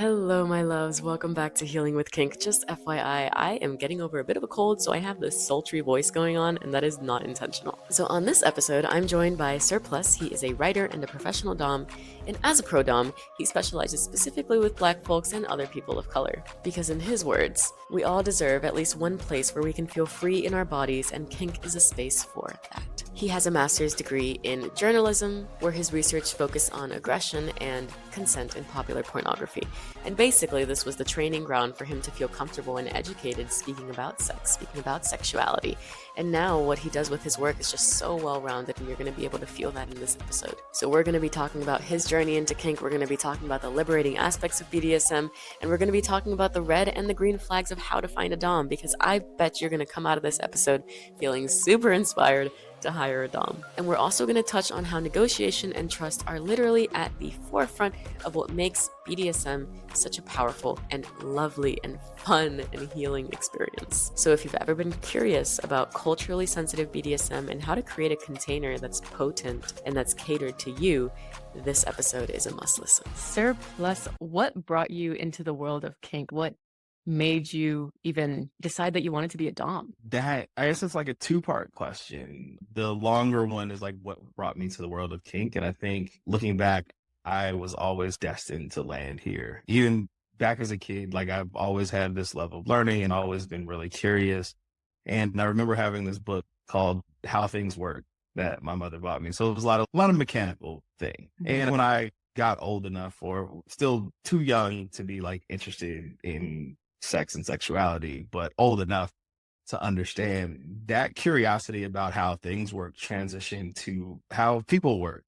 Hello, my loves. Welcome back to Healing with Kink. Just FYI, I am getting over a bit of a cold, so I have this sultry voice going on, and that is not intentional. So, on this episode, I'm joined by Surplus. He is a writer and a professional Dom, and as a pro Dom, he specializes specifically with Black folks and other people of color. Because, in his words, we all deserve at least one place where we can feel free in our bodies, and Kink is a space for that. He has a master's degree in journalism, where his research focused on aggression and consent in popular pornography. And basically, this was the training ground for him to feel comfortable and educated speaking about sex, speaking about sexuality. And now, what he does with his work is just so well rounded, and you're going to be able to feel that in this episode. So, we're going to be talking about his journey into kink, we're going to be talking about the liberating aspects of BDSM, and we're going to be talking about the red and the green flags of how to find a Dom, because I bet you're going to come out of this episode feeling super inspired to hire a Dom. And we're also going to touch on how negotiation and trust are literally at the forefront of what makes BDSM such a powerful and lovely and fun and healing experience. So if you've ever been curious about culturally sensitive BDSM and how to create a container that's potent and that's catered to you, this episode is a must listen. Surplus, what brought you into the world of kink? What made you even decide that you wanted to be a Dom? I guess it's like a two-part question. The longer one is like what brought me to the world of kink. And I think looking back, I was always destined to land here. Even back as a kid, like I've always had this level of learning and always been really curious. And I remember having this book called How Things Work that my mother bought me. So it was a lot of mechanical thing. And when I got old enough, or still too young to be like interested in sex and sexuality, but old enough to understand, that curiosity about how things work transition to how people work.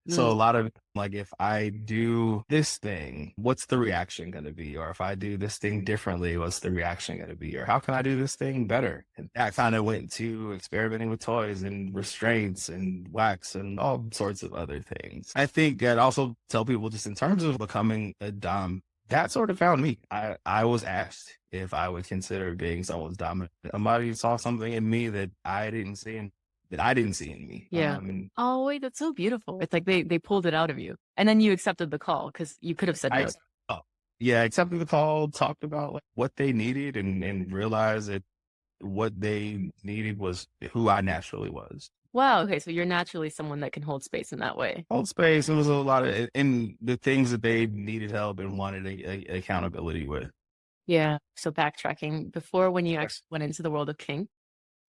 So a lot of like, if I do this thing, what's the reaction going to be? Or if I do this thing differently, what's the reaction going to be? Or how can I do this thing better? And that kind of went to experimenting with toys and restraints and wax and all sorts of other things. I think I'd also tell people, just in terms of becoming a Dom, that sort of found me. I was asked if I would consider being someone's dominant. Somebody saw something in me that I didn't see in me. Yeah. Oh, wait, that's so beautiful. It's like they pulled it out of you. And then you accepted the call because you could have said no. Yeah, accepted the call, talked about like what they needed and realized that what they needed was who I naturally was. Wow. Okay. So you're naturally someone that can hold space in that way. Hold space. It was a lot of, and the things that they needed help and wanted accountability with. Yeah. So backtracking, before when you actually went into the world of kink,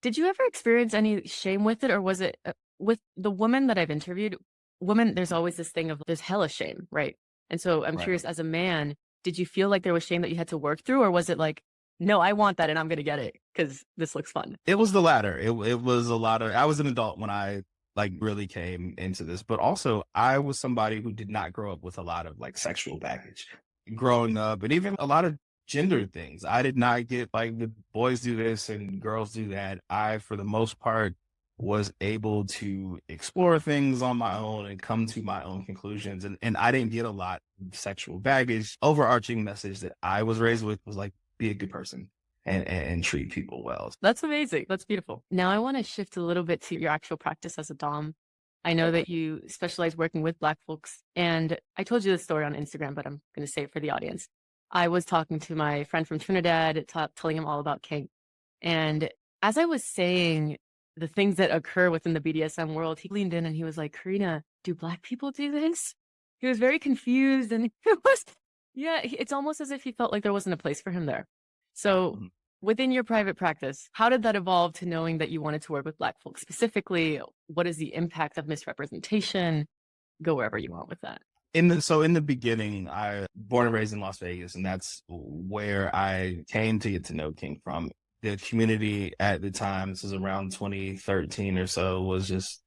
did you ever experience any shame with it? Or was it with the women that I've interviewed? Women, there's always this thing of there's hella shame, right? And so I'm curious, as a man, did you feel like there was shame that you had to work through? Or was it like, no, I want that and I'm going to get it because this looks fun? It was the latter. It was a lot of, I was an adult when I like really came into this, but also I was somebody who did not grow up with a lot of like sexual baggage growing up, and even a lot of gender things. I did not get like the boys do this and girls do that. I, for the most part, was able to explore things on my own and come to my own conclusions. And I didn't get a lot of sexual baggage. Overarching message that I was raised with was like, be a good person and treat people well. That's amazing. That's beautiful. Now I want to shift a little bit to your actual practice as a Dom. I know that you specialize working with Black folks, and I told you this story on Instagram, but I'm going to say it for the audience. I was talking to my friend from Trinidad, telling him all about kink. And as I was saying the things that occur within the BDSM world, he leaned in and he was like, Karina, do Black people do this? He was very confused, and it was, it's almost as if he felt like there wasn't a place for him there. So within your private practice, how did that evolve to knowing that you wanted to work with Black folks? Specifically, what is the impact of misrepresentation? Go wherever you want with that. In the beginning, I born and raised in Las Vegas, and that's where I came to get to know kink from. The community at the time, this was around 2013 or so,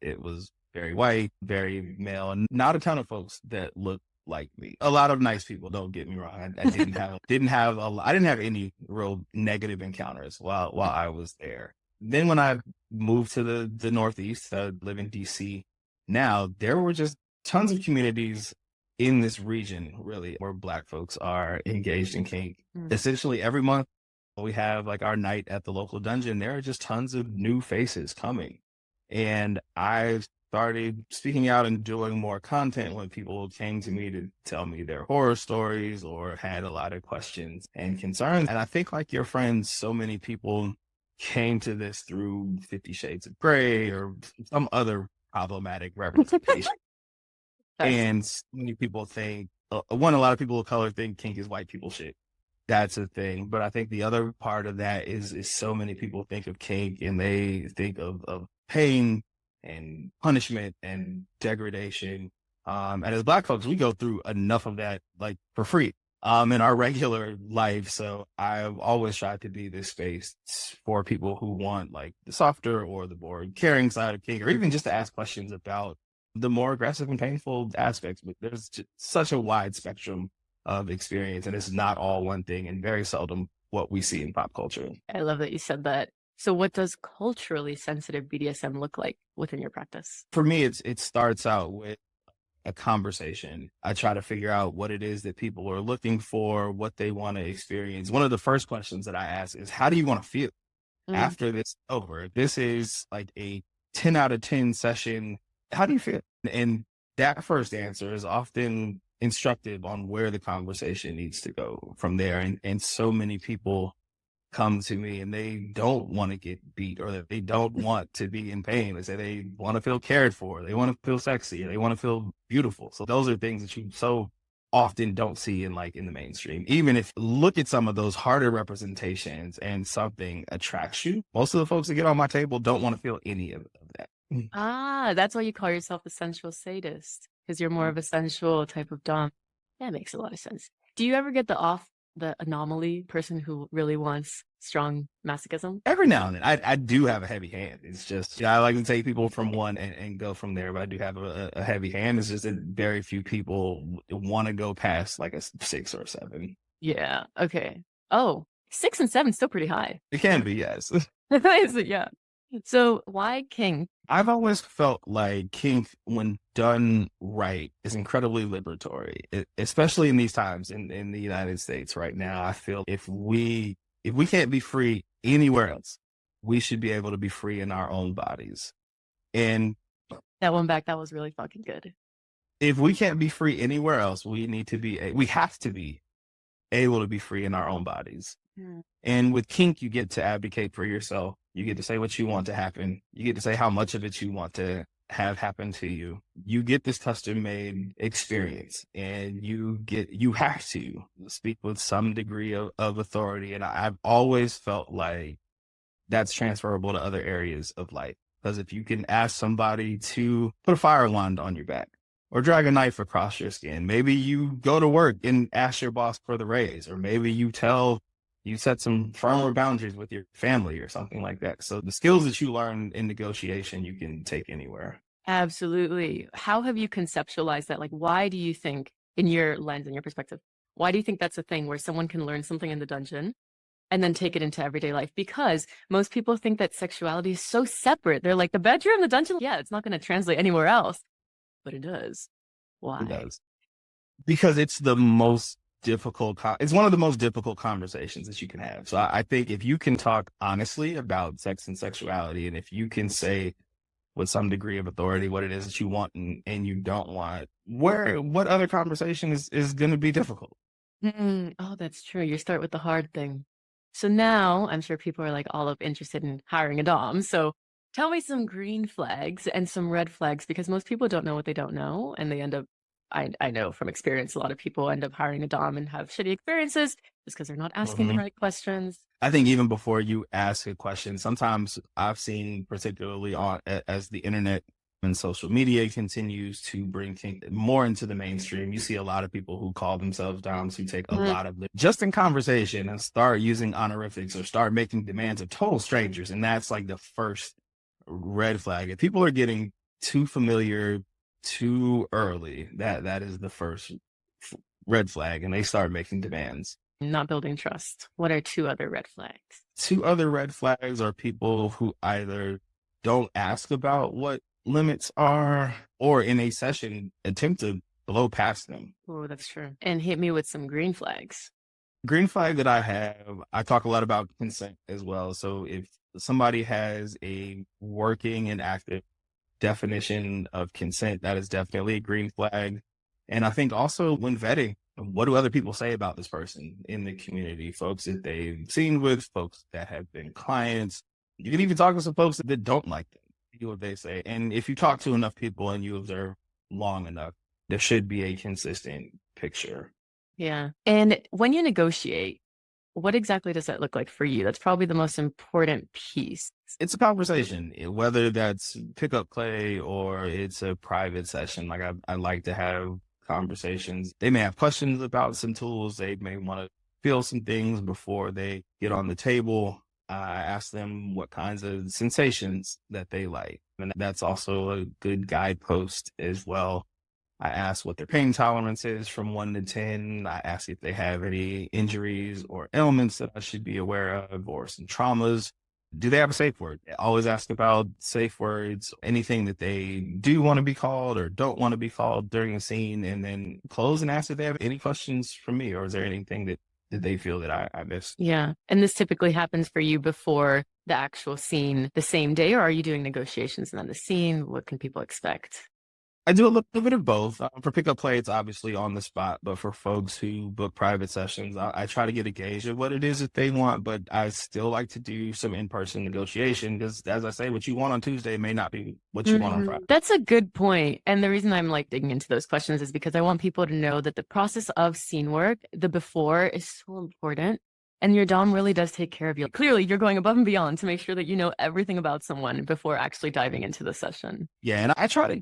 it was very white, very male, and not a ton of folks that looked like me. A lot of nice people, don't get me wrong. I didn't have any real negative encounters while I was there. Then when I moved to the Northeast, I live in DC now, there were just tons of communities in this region, really, where Black folks are engaged in kink. Essentially every month we have like our night at the local dungeon. There are just tons of new faces coming. And I started speaking out and doing more content when people came to me to tell me their horror stories or had a lot of questions and concerns. And I think, like your friends, so many people came to this through 50 Shades of Grey or some other problematic representation. Facts. And so many people think, one, a lot of people of color think kink is white people shit. That's a thing. But I think the other part of that is so many people think of kink and they think of pain and punishment and degradation. And as Black folks, we go through enough of that like for free in our regular life. So I've always tried to be this space for people who want like the softer or the more caring side of kink, or even just to ask questions about the more aggressive and painful aspects. But there's just such a wide spectrum of experience, and it's not all one thing, and very seldom what we see in pop culture. I love that you said that. So what does culturally sensitive BDSM look like within your practice? For me, it starts out with a conversation. I try to figure out what it is that people are looking for, what they want to experience. One of the first questions that I ask is, how do you want to feel after this is over? This is like a 10 out of 10 session. How do you feel? And that first answer is often instructive on where the conversation needs to go from there. And so many people come to me and they don't want to get beat, or that they don't want to be in pain. They say they want to feel cared for, they want to feel sexy, they want to feel beautiful. So those are things that you so often don't see in like in the mainstream. Even if you look at some of those harder representations and something attracts you, most of the folks that get on my table don't want to feel any of that. Ah, that's why you call yourself a sensual sadist, because you're more of a sensual type of dom. That makes a lot of sense. Do you ever get the anomaly person who really wants strong masochism? Every now and then, I do have a heavy hand. It's just, I like to take people from one and go from there, but I do have a heavy hand. It's just that very few people want to go past like a 6 or 7. Yeah. Okay. Oh, 6 and 7 still pretty high. It can be, yes. Yeah. So why kink? I've always felt like kink, when done right, is incredibly liberatory, especially in these times in the United States right now. I feel if we can't be free anywhere else, we should be able to be free in our own bodies. And That one back, that was really fucking good. if we can't be free anywhere else, we have to be able to be free in our own bodies. And with kink, you get to advocate for yourself. You get to say what you want to happen. You get to say how much of it you want to have happen to you. You get this custom made experience, and you have to speak with some degree of authority. And I've always felt like that's transferable to other areas of life. Because if you can ask somebody to put a fire wand on your back or drag a knife across your skin, maybe you go to work and ask your boss for the raise, or maybe you set some firmer boundaries with your family or something like that. So the skills that you learn in negotiation, you can take anywhere. Absolutely. How have you conceptualized that? Like, why do you think, in your lens and your perspective, why do you think that's a thing where someone can learn something in the dungeon and then take it into everyday life? Because most people think that sexuality is so separate. They're like, the bedroom, the dungeon, yeah, it's not going to translate anywhere else. But it does. Why? It does. Because it's the most difficult. It's one of the most difficult conversations that you can have. So I think if you can talk honestly about sex and sexuality, and if you can say with some degree of authority what it is that you want and you don't want, what other conversation is going to be difficult? Oh, that's true. You start with the hard thing. So now I'm sure people are like all up interested in hiring a dom. So tell me some green flags and some red flags, because most people don't know what they don't know, and they end up, I know from experience, a lot of people end up hiring a dom and have shitty experiences just because they're not asking the right questions. I think even before you ask a question, sometimes I've seen, particularly as the internet and social media continues to bring kink more into the mainstream, you see a lot of people who call themselves doms who take a lot of just in conversation and start using honorifics or start making demands of total strangers. And that's like the first red flag. If people are getting too familiar too early, that is the first red flag, and they start making demands. Not building trust. What are 2 other red flags? 2 other red flags are people who either don't ask about what limits are, or in a session attempt to blow past them. Oh, that's true. And hit me with some green flags. Green flag that I have, I talk a lot about consent as well. So if somebody has a working and active definition of consent, that is definitely a green flag. And I think also when vetting, what do other people say about this person in the community? Folks that they've seen with, folks that have been clients. You can even talk to some folks that don't like them, see what they say. And if you talk to enough people and you observe long enough, there should be a consistent picture. Yeah. And when you negotiate, what exactly does that look like for you? That's probably the most important piece. It's a conversation, whether that's pickup play or it's a private session. Like I like to have conversations. They may have questions about some tools. They may want to feel some things before they get on the table. I ask them what kinds of sensations that they like. And that's also a good guidepost as well. I ask what their pain tolerance is from 1 to 10. I ask if they have any injuries or ailments that I should be aware of or some traumas. Do they have a safe word? I always ask about safe words, anything that they do want to be called or don't want to be called during a scene, and then close and ask if they have any questions from me, or is there anything that they feel that I missed? Yeah. And this typically happens for you before the actual scene the same day, or are you doing negotiations and then the scene? What can people expect? I do a little bit of both. For pickup play, it's obviously on the spot, but for folks who book private sessions, I try to get a gauge of what it is that they want, but I still like to do some in-person negotiation because, as I say, what you want on Tuesday may not be what you want on Friday. That's a good point. And the reason I'm like digging into those questions is because I want people to know that the process of scene work, the before, is so important. And your dom really does take care of you. Clearly, you're going above and beyond to make sure that you know everything about someone before actually diving into the session. Yeah, and I try to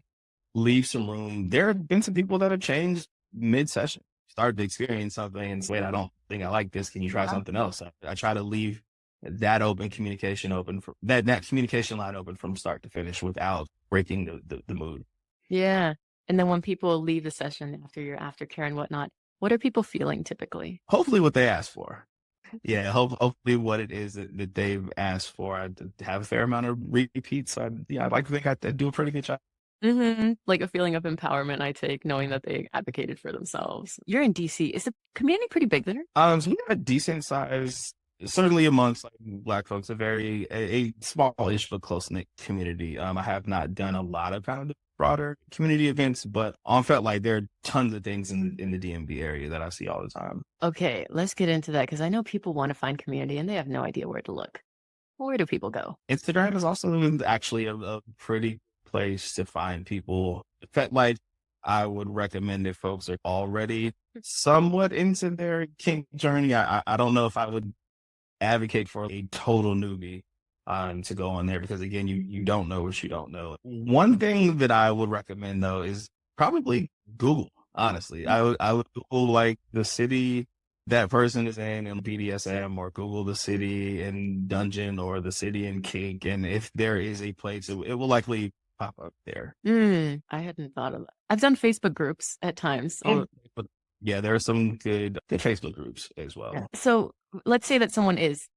leave some room. There have been some people that have changed mid-session, started to experience something and say, I don't think I like this. Can you try something else? I try to leave that open communication open for that communication line open from start to finish without breaking the mood. Yeah. And then when people leave the session after your aftercare and whatnot, what are people feeling typically? Hopefully what they asked for. Yeah, hopefully what it is that they've asked for. I have a fair amount of repeats. I'd like to think I do a pretty good job. Like a feeling of empowerment I take knowing that they advocated for themselves. You're in DC. Is the community pretty big there? So we have a decent size, certainly amongst like Black folks, a smallish but close-knit community. I have not done a lot of kind of broader community events, but on felt like there are tons of things in the DMV area that I see all the time. Okay, let's get into that because I know people want to find community and they have no idea where to look. Where do people go? Instagram is also actually a pretty place to find people. Felt like I would recommend if folks are already somewhat into their kink journey. I don't know if I would advocate for a total newbie to go on there because again, you don't know what you don't know. One thing that I would recommend though is probably Google. Honestly, I would Google like the city that person is in BDSM, or Google the city in dungeon or the city in kink, and if there is a place, it will likely pop up there. I hadn't thought of that. I've done Facebook groups at times. But yeah, there are some good Facebook groups as well. So let's say that someone is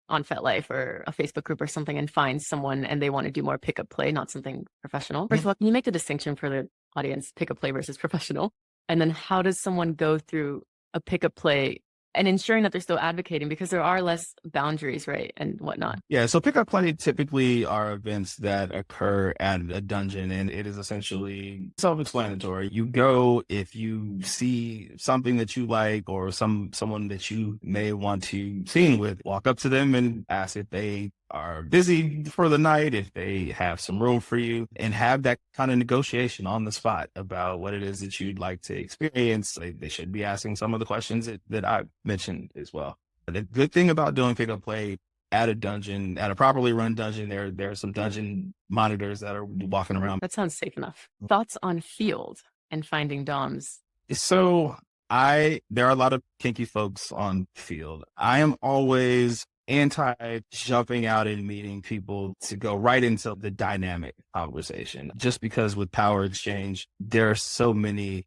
on FetLife or a Facebook group or something and finds someone and they want to do more pickup play, not something professional. First of all, can you make the distinction for the audience, pickup play versus professional? And then how does someone go through a pickup play and ensuring that they're still advocating because there are less boundaries, right? And whatnot. Yeah. So pickup play typically are events that occur at a dungeon, and it is essentially self-explanatory. You go if you see something that you like or someone that you may want to scene with, walk up to them and ask if they are busy for the night, if they have some room for you, and have that kind of negotiation on the spot about what it is that you'd like to experience. They should be asking some of the questions that I mentioned as well. The good thing about doing pickup play at a dungeon, at a properly run dungeon, there are some dungeon monitors that are walking around. That sounds safe enough. Thoughts on field and finding DOMs? So there are a lot of kinky folks on field. I am always anti jumping out and meeting people to go right into the dynamic conversation, just because with power exchange, there are so many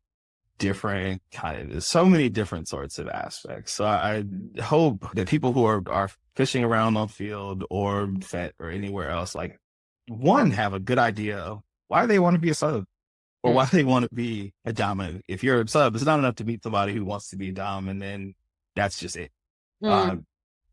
different sorts of aspects. So I hope that people who are fishing around on field or vet or anywhere else, like one, have a good idea of why they want to be a sub or why they want to be a dominant. If you're a sub, it's not enough to meet somebody who wants to be a dom, and then that's just it.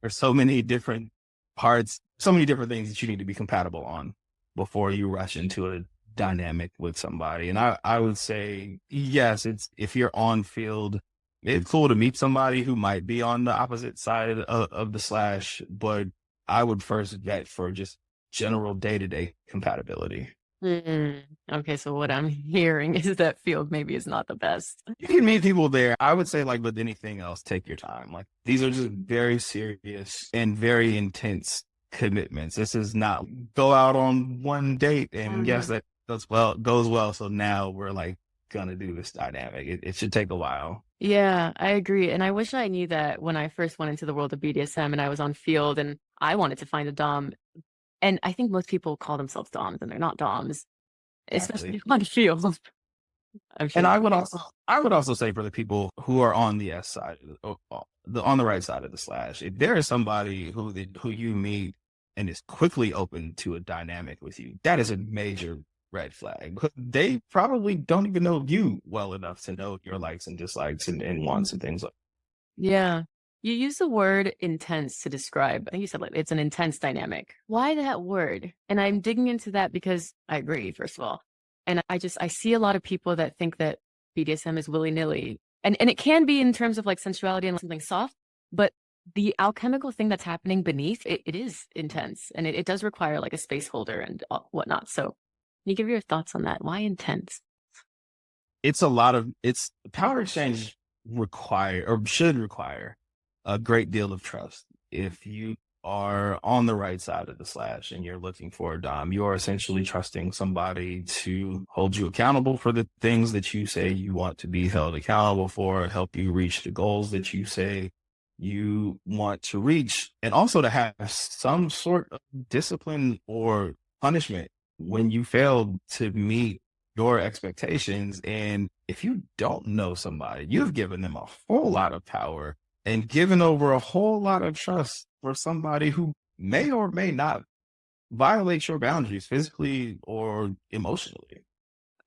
There's so many different parts, so many different things that you need to be compatible on before you rush into dynamic with somebody. And I would say, yes, it's if you're on field, it's cool to meet somebody who might be on the opposite side of the slash, but I would first vet for just general day-to-day compatibility. Mm, okay, so what I'm hearing is that field maybe is not the best. You can meet people there. I would say, like with anything else, take your time. Like these are just very serious and very intense commitments. This is not go out on one date and yes, that goes well. So now we're like gonna do this dynamic. It should take a while. Yeah, I agree. And I wish I knew that when I first went into the world of BDSM and I was on field and I wanted to find a Dom. And I think most people call themselves Doms and they're not Doms, Exactly. especially on field. I'm And sure. I would also say for the people who are on the S side, on the right side of the slash, if there is somebody who you meet and is quickly open to a dynamic with you, that is a major red flag. Because they probably don't even know you well enough to know your likes and dislikes and wants and things like. Yeah. You use the word intense to describe, I think you said like it's an intense dynamic. Why that word? And I'm digging into that because I agree, first of all. And I see a lot of people that think that BDSM is willy-nilly. And it can be in terms of like sensuality and something soft, but the alchemical thing that's happening beneath it is intense and it does require like a space holder and whatnot. So can you give your thoughts on that? Why intense? It's power exchange require or should require a great deal of trust. If you are on the right side of the slash and you're looking for a dom, you are essentially trusting somebody to hold you accountable for the things that you say you want to be held accountable for, help you reach the goals that you say you want to reach, and also to have some sort of discipline or punishment when you fail to meet your expectations. And if you don't know somebody, you've given them a whole lot of power and given over a whole lot of trust for somebody who may or may not violate your boundaries physically or emotionally.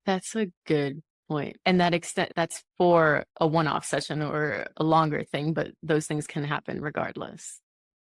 That's a good point. And that extent that's for a one-off session or a longer thing, but those things can happen regardless.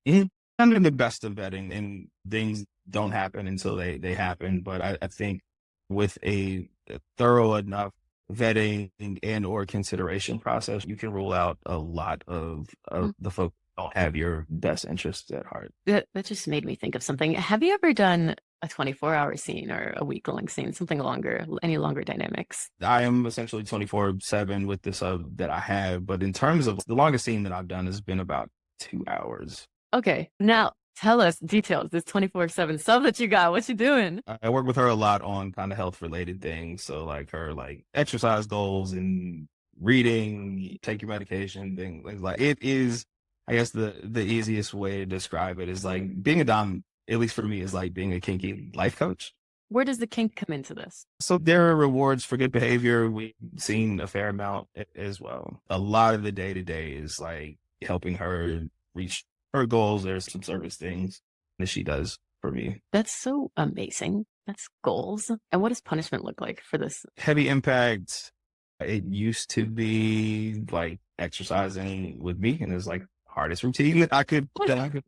And in the best of vetting, and things don't happen until they happen. But I think with a thorough enough vetting and or consideration process, you can rule out a lot of Mm. the folks who don't have your best interests at heart. That just made me think of something. Have you ever done a 24-hour scene or a week-long scene, something longer, any longer dynamics? I am essentially 24/7 with the sub that I have, but in terms of the longest scene that I've done has been about 2 hours. Okay, now tell us details. This 24/7 sub that you got, what you doing? I work with her a lot on kind of health related things. So like her like exercise goals and reading, take your medication, things like it is. I guess the easiest way to describe it is like being a dom, at least for me, is like being a kinky life coach. Where does the kink come into this? So there are rewards for good behavior. We've seen a fair amount as well. A lot of the day to day is like helping her reach her goals. There's some service things that she does for me. That's so amazing. That's goals. And what does punishment look like for this? Heavy impact. It used to be like exercising with me, and it's like hardest routine that I could.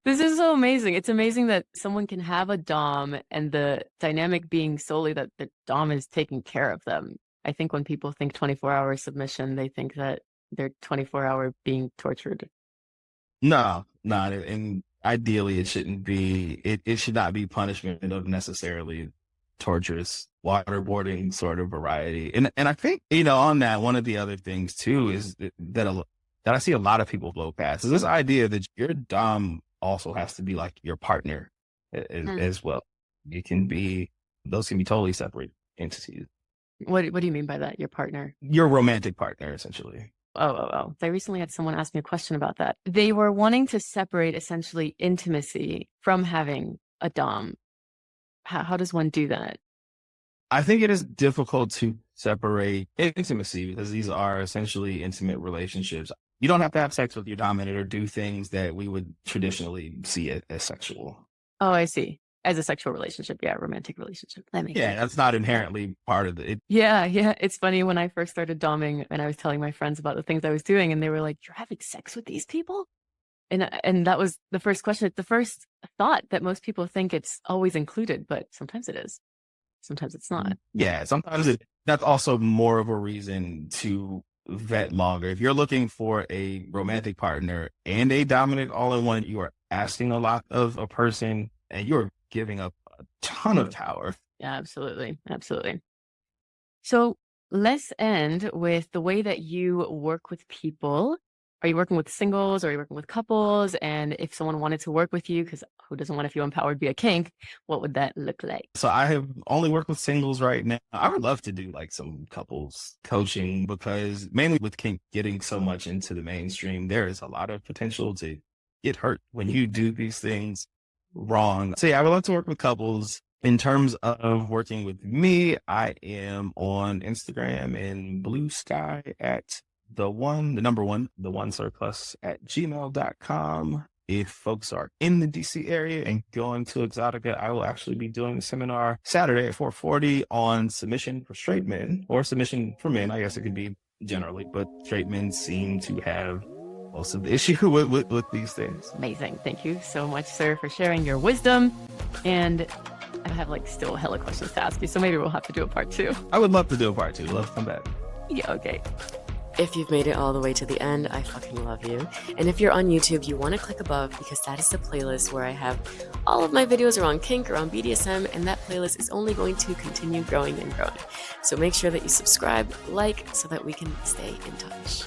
This is so amazing. It's amazing that someone can have a Dom and the dynamic being solely that the Dom is taking care of them. I think when people think 24-hour submission, they think that they're 24-hour being tortured. No, not and ideally it shouldn't be. It should not be punishment of necessarily torturous waterboarding sort of variety. And I think on that one of the other things too is that I see a lot of people blow past is this idea that your dom also has to be like your partner Mm. as well. It can be those can be totally separate entities. What do you mean by that? Your partner? Your romantic partner, essentially. Oh. I recently had someone ask me a question about that. They were wanting to separate essentially intimacy from having a Dom. How does one do that? I think it is difficult to separate intimacy because these are essentially intimate relationships. You don't have to have sex with your dominant or do things that we would traditionally see as sexual. Oh, I see. As a sexual relationship, yeah, romantic relationship. That makes Yeah, sense. that's not inherently part of it. Yeah. It's funny when I first started doming and I was telling my friends about the things I was doing, and they were like, "You're having sex with these people?" And that was the first question, the first thought that most people think it's always included, but sometimes it is. sometimes it's not. Yeah, sometimes that's also more of a reason to vet longer. If you're looking for a romantic partner and a dominant all-in-one, you are asking a lot of a person and you're giving up a ton of power. Yeah, absolutely. Absolutely. So let's end with the way that you work with people. Are you working with singles or are you working with couples? And if someone wanted to work with you, because who doesn't want to feel empowered via kink, what would that look like? So I have only worked with singles right now. I would love to do like some couples coaching because mainly with kink getting so much into the mainstream, there is a lot of potential to get hurt when you do these things wrong. So yeah, I would love to work with couples. In terms of working with me, I am on Instagram and Blue Sky at the number one, the one surplus at gmail.com. If folks are in the DC area and going to Exotica, I will actually be doing a seminar Saturday at 4:40 on submission for straight men or submission for men. I guess it could be generally, but straight men seem to have most of the issue with these things. Amazing. Thank you so much, sir, for sharing your wisdom. And I have like still hella questions to ask you, so maybe we'll have to do a part 2. I would love to do a part 2. Love to come back. Yeah, okay. If you've made it all the way to the end, I fucking love you. And if you're on YouTube, you want to click above because that is the playlist where I have all of my videos around kink, around BDSM, and that playlist is only going to continue growing and growing. So make sure that you subscribe, like, so that we can stay in touch.